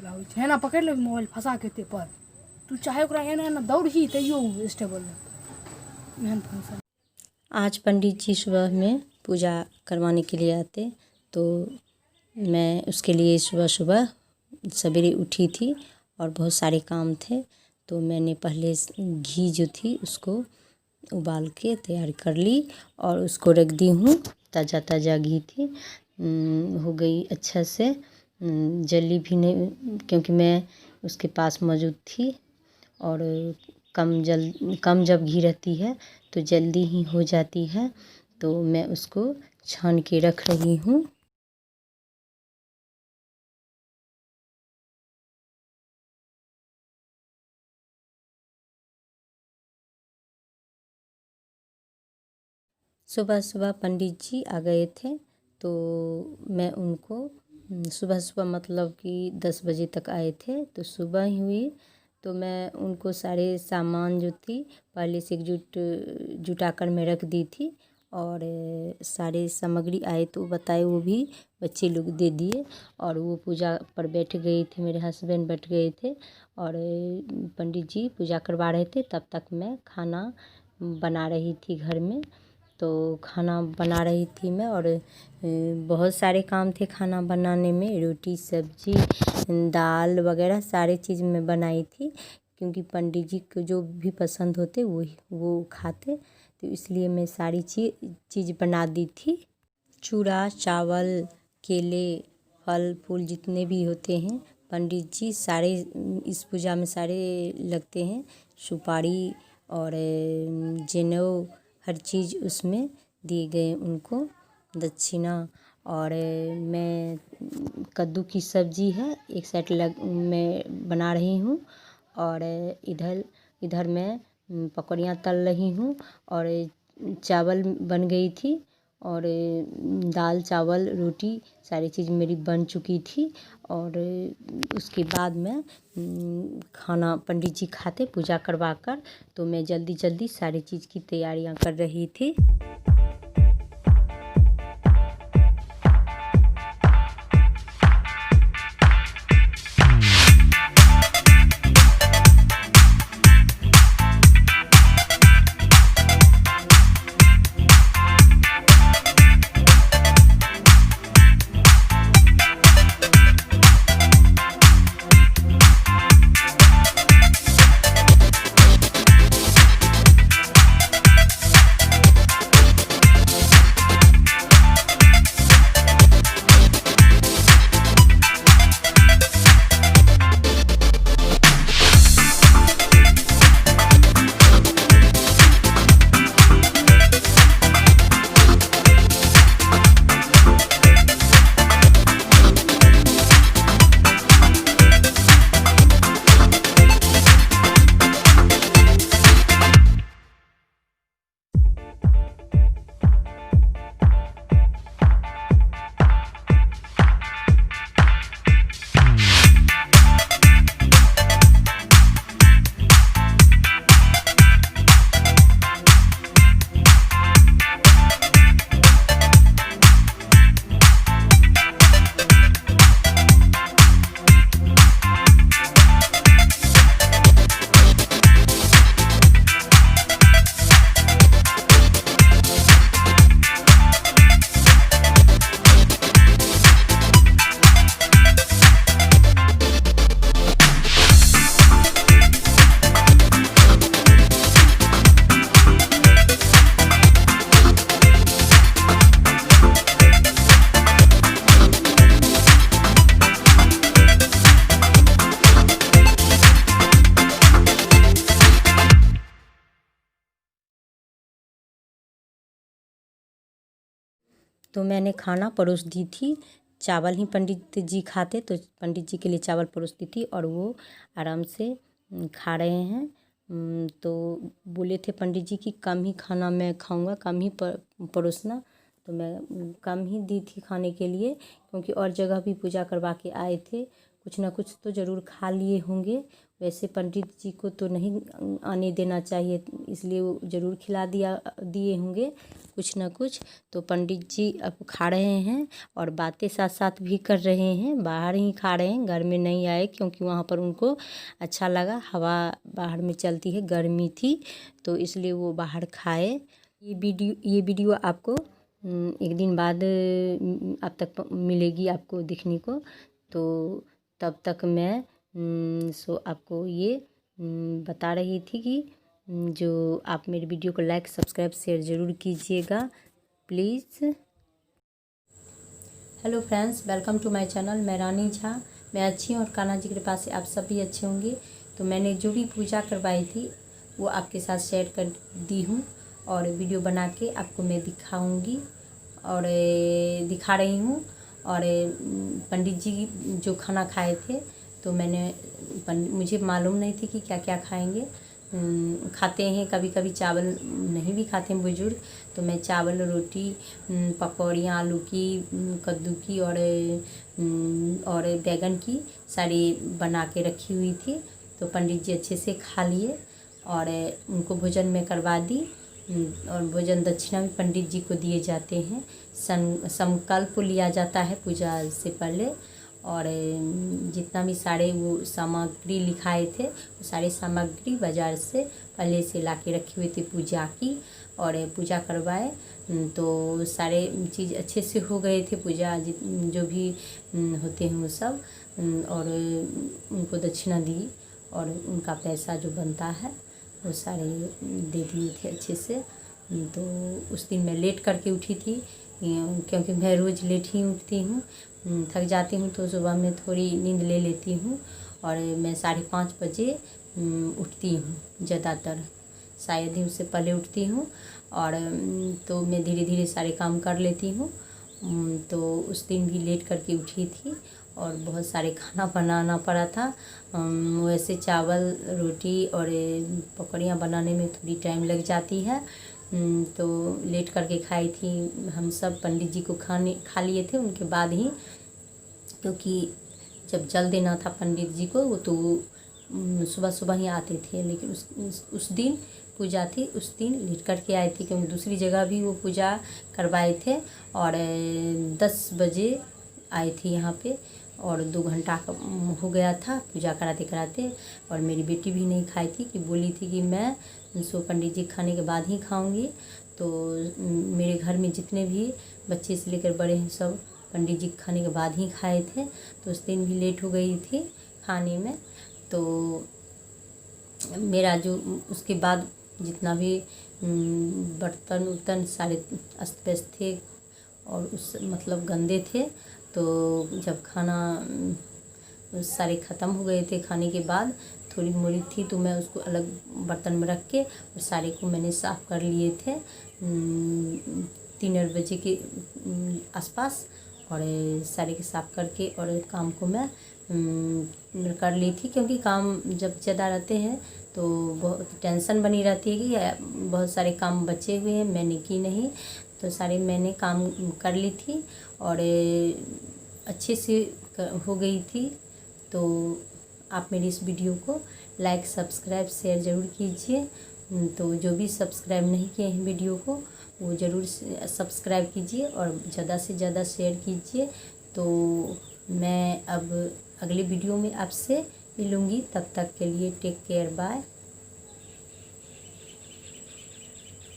निकला हुई है ना, पकड़ ले मोबाइल फंसा के ते पर तू चाहे ओकरा एना एना दौड़ ही तैयो स्टेबल एहन फंक्शन। आज पंडित जी सुबह में पूजा करवाने के लिए आते, तो मैं उसके लिए सुबह सुबह सवेरे उठी थी और बहुत सारे काम थे, तो मैंने पहले घी जो थी उसको उबाल के तैयार कर ली और उसको रख दी हूँ। ताज़ा ताज़ा घी थी, हो गई अच्छा से, जली भी नहीं, क्योंकि मैं उसके पास मौजूद थी। और कम जब घी रहती है तो जल्दी ही हो जाती है, तो मैं उसको छान के रख रही हूँ। सुबह सुबह पंडित जी आ गए थे, तो मैं उनको सुबह सुबह मतलब कि 10 बजे तक आए थे, तो सुबह ही हुई, तो मैं उनको सारे सामान जो थी पहले से जुटा कर मैं रख दी थी। और सारे सामग्री आए तो बताए, वो भी बच्चे लोग दे दिए और वो पूजा पर बैठ गए थे, मेरे हस्बैंड बैठ गए थे और पंडित जी पूजा करवा रहे थे। तब तक मैं खाना बना रही थी घर में, तो खाना बना रही थी मैं और बहुत सारे काम थे खाना बनाने में, रोटी सब्जी दाल वगैरह सारे चीज़ मैं बनाई थी, क्योंकि पंडित जी को जो भी पसंद होते वो खाते, तो इसलिए मैं सारी चीज़ बना दी थी। चूड़ा चावल केले फल फूल जितने भी होते हैं पंडित जी सारे इस पूजा में सारे लगते हैं, सुपारी और जनेऊ हर चीज़ उसमें दिए गए उनको दक्षिणा। और मैं कद्दू की सब्ज़ी है एक साइड मैं बना रही हूँ और इधर मैं पकौड़ियाँ तल रही हूँ और चावल बन गई थी और दाल चावल रोटी सारी चीज़ मेरी बन चुकी थी। और उसके बाद मैं खाना पंडित जी खाते पूजा करवा कर, तो मैं जल्दी जल्दी सारी चीज़ की तैयारियां कर रही थी। तो मैंने खाना परोस दी थी, चावल ही पंडित जी खाते, तो पंडित जी के लिए चावल परोसती थी और वो आराम से खा रहे हैं। तो बोले थे पंडित जी कि कम ही खाना मैं खाऊंगा, कम ही परोसना, तो मैं कम ही दी थी खाने के लिए, क्योंकि और जगह भी पूजा करवा के आए थे, कुछ ना कुछ तो ज़रूर खा लिए होंगे। वैसे पंडित जी को तो नहीं आने देना चाहिए, इसलिए वो ज़रूर खिला दिए होंगे कुछ ना कुछ। तो पंडित जी अब खा रहे हैं और बातें साथ साथ भी कर रहे हैं। बाहर ही खा रहे हैं, घर में नहीं आए क्योंकि वहाँ पर उनको अच्छा लगा, हवा बाहर में चलती है, गर्मी थी तो इसलिए वो बाहर खाए। ये वीडियो आपको एक दिन बाद अब तक मिलेगी आपको दिखने को। तो तब तक मैं आपको ये बता रही थी कि जो आप मेरी वीडियो को लाइक सब्सक्राइब शेयर ज़रूर कीजिएगा please. Hello friends, welcome to my channel. मैं रानी झा, मैं अच्छी हूँ और कान्हा जी के कृपा से आप सभी अच्छे होंगे। तो मैंने जो भी पूजा करवाई थी वो आपके साथ शेयर कर दी हूँ और वीडियो बना के आपको मैं दिखाऊंगी और दिखा रही हूँ। और पंडित जी जो खाना खाए थे तो मुझे मालूम नहीं थी कि क्या क्या खाएंगे। खाते हैं कभी कभी चावल नहीं भी खाते हैं बुजुर्ग, तो मैं चावल रोटी पकौड़ियाँ आलू की कद्दू की और बैगन की सारी बना के रखी हुई थी। तो पंडित जी अच्छे से खा लिए और उनको भोजन में करवा दी। और भोजन दक्षिणा भी पंडित जी को दिए जाते हैं। संकल्प लिया जाता है पूजा से पहले। और जितना भी सारे वो सामग्री लिखाए थे वो सारी सामग्री बाज़ार से पहले से ला के रखी हुई थी पूजा की और पूजा करवाए। तो सारे चीज़ अच्छे से हो गए थे, पूजा जो भी होते हैं वो सब। और उनको दक्षिणा दी और उनका पैसा जो बनता है वो सारे दे दिए थे अच्छे से। तो उस दिन मैं लेट करके उठी थी क्योंकि मैं रोज़ लेट ही उठती हूँ, थक जाती हूँ तो सुबह में थोड़ी नींद ले लेती हूँ। और मैं 5:30 बजे उठती हूँ, ज़्यादातर शायद ही उससे पहले उठती हूँ। और तो मैं धीरे धीरे सारे काम कर लेती हूँ। तो उस दिन भी लेट करके उठी थी और बहुत सारे खाना बनाना पड़ा था। वैसे चावल रोटी और पकौड़ियाँ बनाने में थोड़ी टाइम लग जाती है। तो लेट करके खाई थी हम सब। पंडित जी को खा लिए थे उनके बाद ही, क्योंकि जब जल देना था पंडित जी को वो तो सुबह सुबह ही आते थे। लेकिन उस दिन पूजा थी, उस दिन लेट करके आए थे क्योंकि दूसरी जगह भी वो पूजा करवाए थे। और 10 बजे आए थे यहाँ पे और 2 घंटा हो गया था पूजा कराते कराते। और मेरी बेटी भी नहीं खाई थी, कि बोली थी कि मैं पंडित जी खाने के बाद ही खाऊंगी। तो मेरे घर में जितने भी बच्चे से लेकर बड़े हैं सब पंडित जी खाने के बाद ही खाए थे। तो उस दिन भी लेट हो गई थी खाने में। तो मेरा जो उसके बाद जितना भी बर्तन उर्तन सारे अस्त व्यस्त थे और उस मतलब गंदे थे। तो जब खाना सारे ख़त्म हो गए थे खाने के बाद, थोड़ी मोड़ी थी तो मैं उसको अलग बर्तन में रख के और सारे को मैंने साफ़ कर लिए थे 3 बजे के आसपास। और सारे के साफ़ करके और काम को मैं कर ली थी, क्योंकि काम जब ज़्यादा रहते हैं तो बहुत टेंशन बनी रहती है कि बहुत सारे काम बचे हुए हैं मैंने की नहीं। तो सारे मैंने काम कर ली थी और अच्छे से हो गई थी। तो आप मेरी इस वीडियो को लाइक सब्सक्राइब शेयर ज़रूर कीजिए। तो जो भी सब्सक्राइब नहीं किए हैं वीडियो को वो ज़रूर सब्सक्राइब कीजिए और ज़्यादा से ज़्यादा शेयर कीजिए। तो मैं अब अगले वीडियो में आपसे मिलूँगी, तब तक के लिए टेक केयर, बाय।